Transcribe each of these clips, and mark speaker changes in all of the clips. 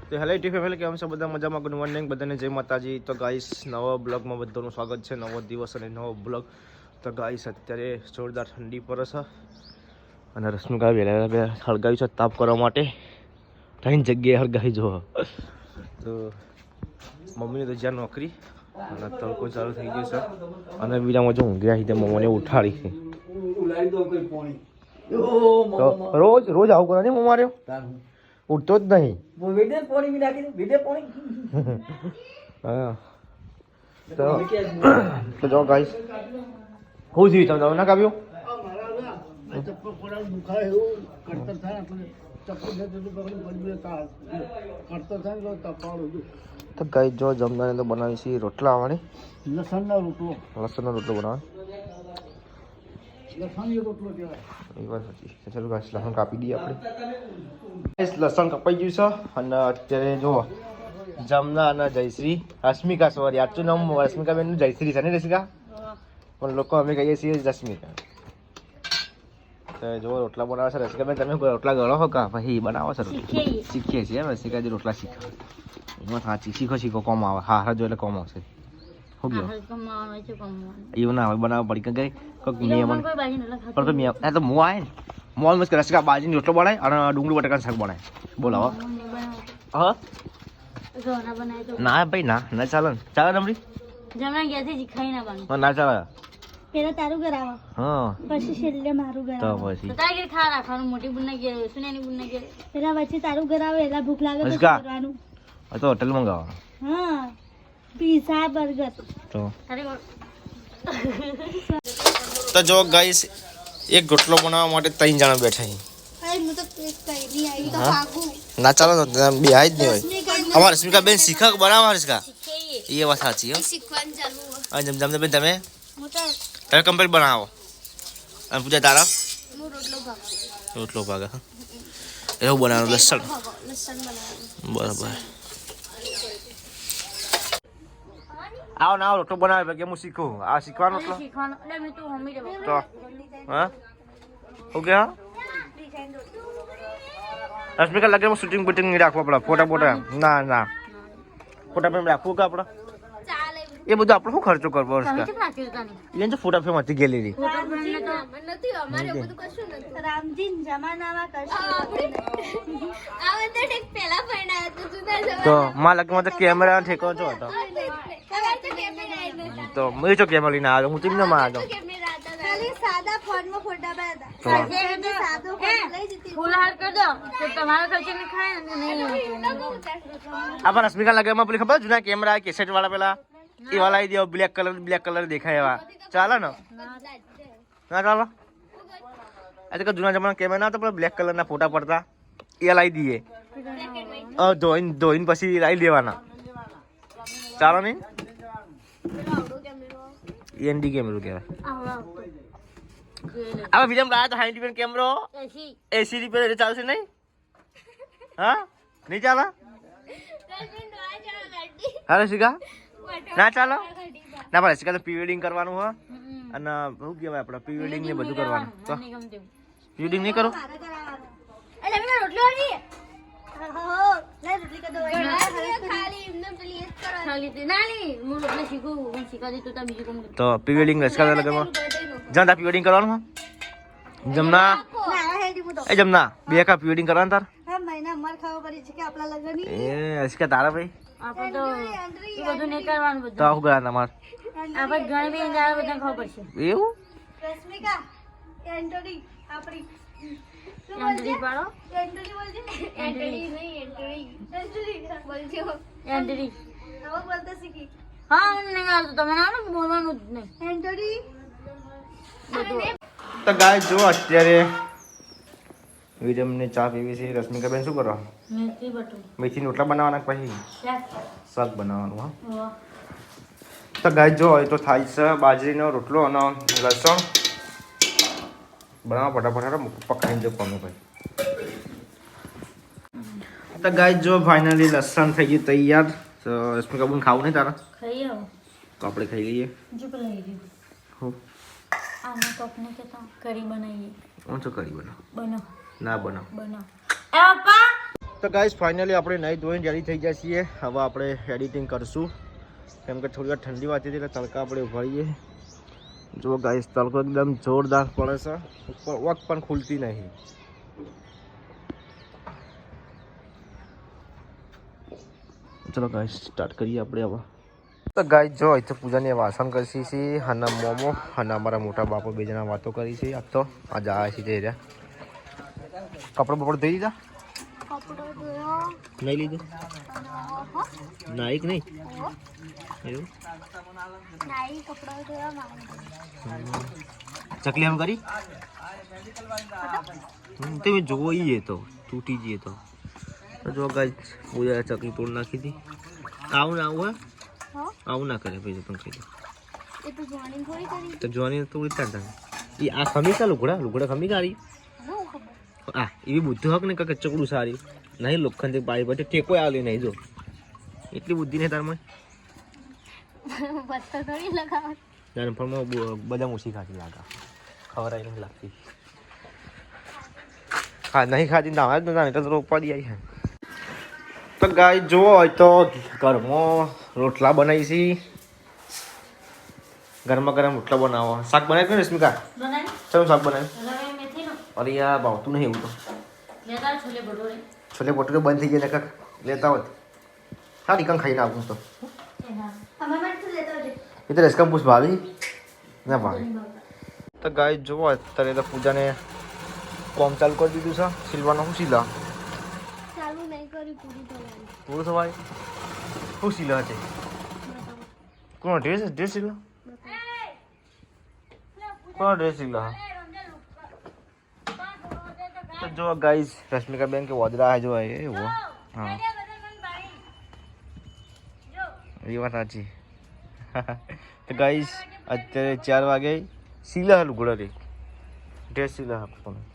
Speaker 1: તો hello T family કેમ છો બધા મજામાં? ગુડ મોર્નિંગ બધાને, જય માતાજી. તો ગાઈસ નવા બ્લોગમાં બધાનું સ્વાગત છે. નવો દિવસ અને નવો બ્લોગ. તો ગાઈસ અત્યારે જોરદાર ઠંડી પડે છે અને રશ્મિકા વહેલા હળગાવી છે તાપ કરવા માટે. ત્રણ જગ્યાએ હળગાવી જો. તો મમ્મીને તો જ્યાં નોકરી અને તડકો ચાલુ થઈ ગયો છે અને બીજામાં જો ઊંઘ્યા છે મમ્મીને ઉઠાડી છે. રોજ રોજ આવું કરે ને મમ્મા રહ્યો ઉઠતો જ નહીં. હા તો જો ગાઈસ હું થયું તમે ના કાપ્યો તો ગાઈસ જો જમવાને તો બનાવી છે રોટલા આવવાની લસણનો રોટલો બનાવે એ વાત સાચી. ચાલો ગાઈસ લસણ કાપી દઈએ આપણે. લસણ કપાઈ ગયું છે અને અત્યારે જો જમના અને જયશ્રી રશ્મિકા સોરી આટલું નામ રશ્મિકા બેન જયશ્રી છે ને રશ્મિકા પણ લોકો અમે કહીએ છીએ રશ્મિકા. તો જો રોટલા બનાવે છે રશ્મિકા બેન. તમે રોટલા ગળો હો કા પછી બનાવો છો? શીખીએ છીએ રશ્મિકા જે રોટલા શીખે એમાં સાચી શીખો કોમ આવે. હા હા જો એટલે કોમ આવશે. શું કહો એવું ના હોય બનાવવા પડી કઈ કોઈક નિયમ પણ તો હું આવે ને મોલ મસ્ત રશ્મિકા બાજીની રોટલો બનાય અને ડુંગળી બટાકાનું શાક બનાય. બોલાવો હા ના ભાઈ ના ના ચાલે ને ચાલે નમરી ના ચાલે
Speaker 2: પેલા તારું ઘર આવો
Speaker 1: હા
Speaker 2: પછી છેલ્લે મારું ઘર
Speaker 1: તો
Speaker 2: આવો
Speaker 1: પછી
Speaker 2: તારે ઘર ખા રાખવાનું મોટી બુનના ઘર સુનેની બુનના ઘર પેલા વચ્ચે તારું ઘર આવે એલા ભૂખ લાગે તો કરવાનું
Speaker 1: તો હોટલ મંગાવો.
Speaker 2: હા પીઝા બર્ગર
Speaker 1: તો જો ગાઈસ એક રોટલો બનાવવા માટે 3 જણા બેઠા છે.
Speaker 2: હું તો કઈ નહીં આવી તો ભાગું
Speaker 1: ના ચાલો બે હાઈ જ નહીં હોય. અમારે રશ્મિકા બેન શીખા બનાવવા રશ્મિકા એ વાત સાચી હો.
Speaker 2: શીખવાનું ચાલુ
Speaker 1: હા જમને બેન તમે
Speaker 2: હું તો
Speaker 1: કમ્પ્લીટ બનાવો અને પૂજા તારા
Speaker 2: હું
Speaker 1: રોટલો ભાગા એવું બનાવવાનું લસણ બરાબર. આવો ના રોટલો બનાવે કે હું શીખું આ શીખવાનો રોટલો તો હા ઓકે હા રશ્મિકા લગે શૂટિંગ બુટિંગ નહીં રાખવું આપણે ફોટા ના ના ફોટા ફ્રેમ રાખવું કે આપણે એ બધું આપણે શું ખર્ચો કરવો એને ફોટા ફ્રેમ હતી ગેલેરી તો માં લગમાં તો કેમેરા ઠેકો છો હતો તો મેં જો કેમેરા લઈને આવ્યો હું ટીમને માં આવ્યો
Speaker 2: સાદા ફોનમાં ફોટા પાડતા સાદો ફોન લઈ જતી ફૂલ હાર કર દો તો તમારા ખર્ચે ને ખાય નહીં
Speaker 1: આપણ રશ્મિકા લગેમાં પેલી ખબર જૂના કેમેરા કેસેટ વાળા પેલા એ વાળા આવી દો બ્લેક કલર દેખાય એવા ચાલે ને ના ચાલો આજે કે જૂના જમાના કેમેરા ના તો પેલા બ્લેક કલરના ફોટા પડતા એ લાવી દઈએ ધોઈને પછી લાવી દેવાના ચાલો નહીં એનડી કેમેરો કહેવાય. હવે વિલમ લાયા તો 60 કેમેરો 80 રૂપિયા ચાલશે નહીં? હા નહીં ચાલે? હા શીખા ના ચાલો ના ભાઈ શીખા તો પ્રી વેડિંગ કરવાનું હોય અને શું કહેવાય આપણે પ્રી વેડિંગ ને બધું કરવાનું. તો પ્રી વેડિંગ નહીં કરો તો પ્રી વેડિંગ રસકા લગમાં જમના પ્રી વેડિંગ કરવાનું જમના એ જમના બે કા પ્રી વેડિંગ કરવાનું તાર એ રસકા તારા ભાઈ તો આવું ગયા તમારે એવું તો ગાય જો અત્યારે વિરમને ચા પીવી છે. રશ્મિકા બેન શું કરો? મેથી રોટલા બનાવવાના પછી શાક બનાવવાનું. હા તો ગાય જો એ તો થાય છે બાજરીનો રોટલો અને લસણ બનાવો ફટાફટ પકાઈને જો કોનું ભાઈ. તો ગાય જો ફાઇનલી લસણ થઈ ગયું તૈયાર. તો રશ્મિકા બેન ખાવું નહીં તારા? તો આપણે ખાઈ લઈએ.
Speaker 2: આના કપને કે તો કરી બનાવીએ.
Speaker 1: હું તો કરી બનાવ
Speaker 2: બનાવ
Speaker 1: ના બનાવ
Speaker 2: બનાવ એ પપ્પા
Speaker 1: તો ગાઈસ ફાઇનલી આપણે નહીં ધોઈને રેડી થઈ ગયા છીએ. હવે આપણે એડિટિંગ કરશું કેમ કે થોડી વાર ઠંડી વાતી હતી એટલે તડકા આપણે ઉભાડીએ. જો ગાઈસ તડકો એકદમ જોરદાર પડે છે, ઉપર વક પણ ખુલતી નહીં. ચલો ગાઈસ સ્ટાર્ટ કરીએ આપણે હવે. તો ગાઈસ જો અહીં તો પૂજાની વાસણ કરશી છે અને મોમો અને અમારા મોટા બાપુ બે જણા વાતો કરી છે. આજ તો આજે આવ્યા છે તે કપડો બપડો ધોઈ દીધા? નહીં લીધું? નાઈક નહીં એવું? ચકલી એમ કરી તમે જોઈ તો તૂટી જઈએ તો જો ગાય પૂજા ચકલી તોડ નાખી હતી. આવું ના આવું આવું ના કરે ભાઈ તમે કહી દો તો જોવાની થોડી તાર એ આ ખમી કા લુગડા ખમી કાઢી આ એવી બુદ્ધિ હક ને કાંક ચકડું સારી નહીં લોખંડ પાડી પછી ટેકો આવી નહીં જો એટલી બુદ્ધિ નહીં તારમાં નાનપણમાં બધા ઓછી ખાતી લાગા ખબર આવી નથી લાગતી. હા નહીં ખાતી ના આવે ને તો રોપવા દે આવી. તો ગાય જુઓ હોય તો ઘરમાં રોટલા બનાવી છે. ગરમા ગરમ રોટલા બનાવો. શાક બનાવી ને રશ્મિકા? શું શાક બનાવ્યું? અરે યાર ભાવતું નહીં એવું તો. છોલે ભટુરે બંધ થઈ ગયા કાંક લેતા હોત સારી કંઈ ખાઈને આવું તો. એ તો રસકમ પૂછ ભાવી ના ભાવી. તો ગાય જુઓ અત્યારે તો પૂજાને કોમ ચાલુ કરી દીધું છે. સિલવાનું શું સિલા પૂરું થવાય શું સિલા છે? કોનો ડ્રેસ સિલા? કોનો ડ્રેસ સિલા? તો જો ગાઈસ રશ્મિકા બેન કે વદરા જો એવું હા એ વાત સાચી. તો ગાઈસ અત્યારે 4 વાગે સિલા લુગડા રે ડ્રેસ સિલા આપવાનું.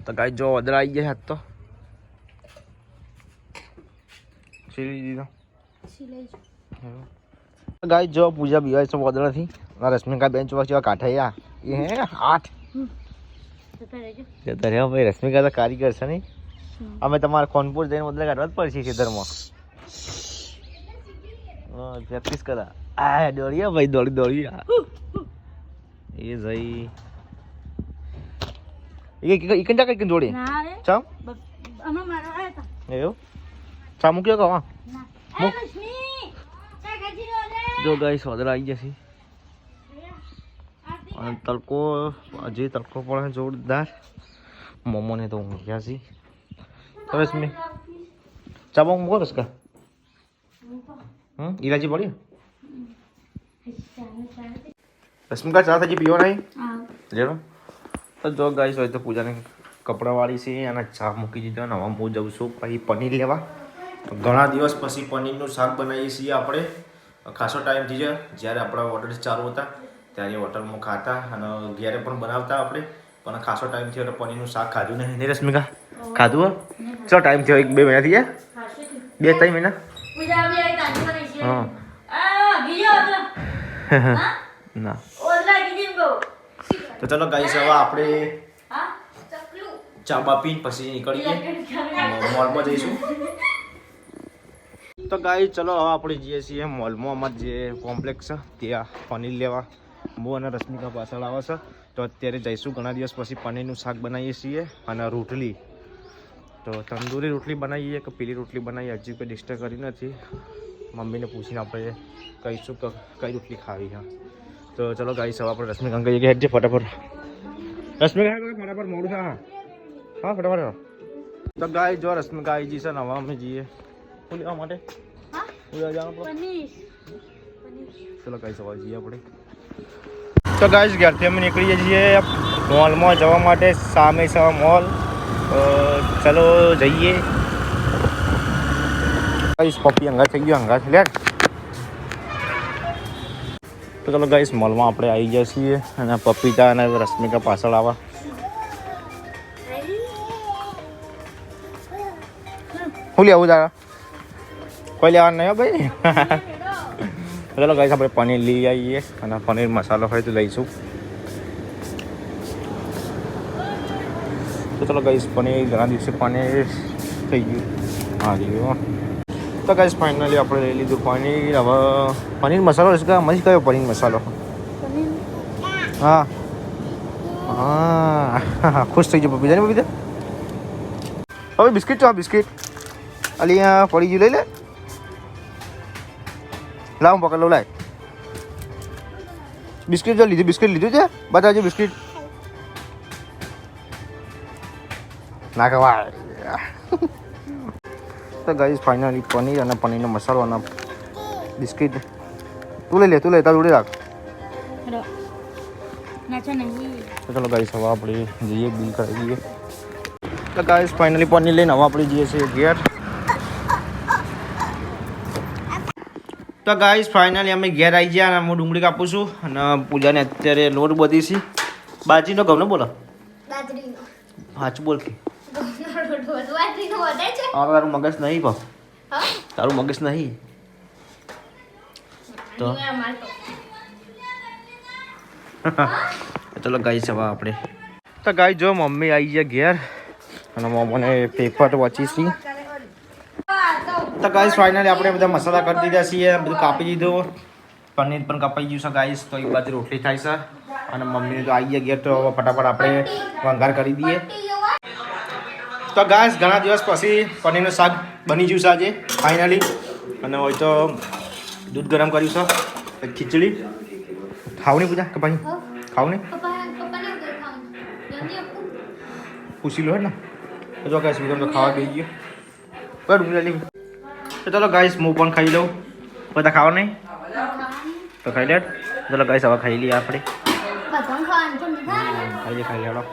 Speaker 1: તો ગાઈસ જો વદરા આવી ગયા હાથ તો સિલી દીધો. ગાઈસ જો પૂજા બીવાય છે વદરાથી. રશ્મિકા બેન ચોવા જેવા કાઠા એ હે 8 જતા રહ્યા ભાઈ. રશ્મિકા તો કારીગર છે નહીં. અમે તમારે કોનપુર જઈને બદલે કાઢવા જ પડશે ખેતરમાં પ્રેક્ટિસ કરા. આ દોડીએ ભાઈ દોડી એ જઈ એકંજા કઈ જોડી ચામ એવું ચા મૂક્યો કહો જો ગાઈ સોદરા આવી જશે અને તડકો હજી તડકો પડે જોરદાર. મોમોને તો ઊંઘ્યા છે. સરસ મેં ચા બહુ મૂકો રસકા ઇલાયચી પડી રશ્મિકા ચા થજી પીવો નહીં લેવો. તો જો ગાઈસ હોય તો પૂજાને કપડાં વાળી છે અને ચા મૂકી દીધો. હવે હું જઉં છું પછી પનીર લેવા. ઘણા દિવસ પછી પનીરનું શાક બનાવીએ છીએ આપણે. ખાસો ટાઈમ થઈ જાય. જ્યારે આપણા ઓર્ડર ચાલુ હતા ત્યારે હોટલમાં ખાતા અને ઘેરે પણ બનાવતા આપણે. પણ ખાસો ટાઈમ થયો એટલે પનીરનું શાક ખાધું નહીં રશ્મિકા? ખાધું ચલો ટાઈમ થયો 1-2 મહિના થઈ ગયા? 2-3 મહિના ના. તો ચલો ગાઈસ હવે આપણે ચા બા પીને પછી નીકળીએ મોલમાં જઈશું. તો ગાઈસ ચલો હવે આપણે જઈએ છીએ મોલમાં. અમારે જે કોમ્પ્લેક્સ છે ત્યાં પનીર લેવા. હું અને રશ્મિકા પાછળ આવે છે તો અત્યારે જઈશું. ઘણા દિવસ પછી પનીરનું શાક બનાવીએ છીએ અને રોટલી. તો તંદૂરી રોટલી બનાવીએ કે પીલી રોટલી બનાવીએ હજી કોઈ ડિસ્ટર્બ કરી નથી. મમ્મીને પૂછીને આપણે કહીશું કે કઈ રોટલી ખાવી. હા તો ચલો ગાઈસ હવે આપણે રશ્મિકા કહીએ કે હેડજે ફટાફટ. રશ્મિકા ફટાફટ મોડું થાય. હા ફટાફટ. તો ગાય જો રશ્મિકા આવી જશે ને હવે અમે જઈએ શું લેવા માટે? ચલો ગાઈસ હવે જઈએ આપણે. તો ગાઈસ ઘરથી અમે નીકળીએ છીએ મોલમાં જવા માટે. સામે છે મોલ. તો ચલો જઈએ. ગાઈસ પપ્પી હંગા થઈ ગયો હંગા લે. તો ચલો ગાઈસ મોલમાં આપણે આવી ગયા છીએ અને પપ્પીતા અને રશ્મિકા પાછળ આવા. શું લેવું તારા? કોઈ લેવાનું નહીં ભાઈ. ચલો ગાઈસ આપણે પનીર લઈ આવીએ અને પનીર મસાલો હોય તો લઈશું. તો ચલો ગાઈસ પનીર ઘણા દિવસે પનીર થઈ ગયું હા રહ્યું તો ગાઈસ ફાઇનલી આપણે લઈ લીધું પનીર હવે પનીર મસાલો છે મસ્ત કયો પનીર મસાલો હા હા ખુશ થઈ ગયો બબીતા ને બબીતા હવે બિસ્કિટ તો બિસ્કિટ અલી અહીંયા પડી ગયું લઈ લે લાવ પકડ લો લાય બિસ્કિટ જો લીધું બિસ્કિટ લીધું છે બતાવજો બિસ્કિટ ના ખવાય તો ગાઈસ ફાઇનલી પનીર અને પનીરનો મસાલો અને બિસ્કિટ તું લઈ લે તારું જોડે રાખ તો ચલો ગાઈસ હવે આપણે જઈએ બિલ કરાવી દઈએ તો ગાઈસ ફાઇનલી પનીર લઈને હવે આપણે જઈએ છીએ ઘેર તો ગાઈસ ફાઇનલી અમે ઘેર આવી ગયા અને હું ડુંગળી કાપું છું અને પૂજાને અત્યારે લોટ બધી છે બાજીનો ઘઉંનો બોલો સાચું બોલ કે તારું મગજ નહીં પણ તારું મગજ નહીં તો ચલો ગાઈસ હવે આપણે તો ગાઈસ જો મમ્મી આવી ગયા ઘેર અને મને પેપર વાંચી તો ગાઈસ ફાઇનલી આપણે બધા મસાલા કરી દીધા છીએ બધું કાપી દીધું પનીર પણ કાપાઈ ગયું છે ગાઈસ તો એક બાજુ રોટલી થાય છે અને મમ્મીને તો આવી ગયા ઘેર તો ફટાફટ આપણે વંઘાર કરી દઈએ તો ગાઈસ ઘણા દિવસ પછી પનીરનું શાક બની ગયું છે આજે ફાઇનલી અને હોય તો દૂધ ગરમ કર્યું છે ખીચડી ખાવની પૂજા કે ભાઈ ખાવની પૂછી લો ને તો જો ગાઈસ વિક્રમ તો ખાવા ગઈ ગયો બરાબર ડુંગળી લઈ તો ચલો ગાઈસ હું પણ ખાઈ લઉં બધા ખાવા નહીં તો ખાઈ લે ચલો ગાઈસ હવે ખાઈ લઈએ આપણે ખાઈ લે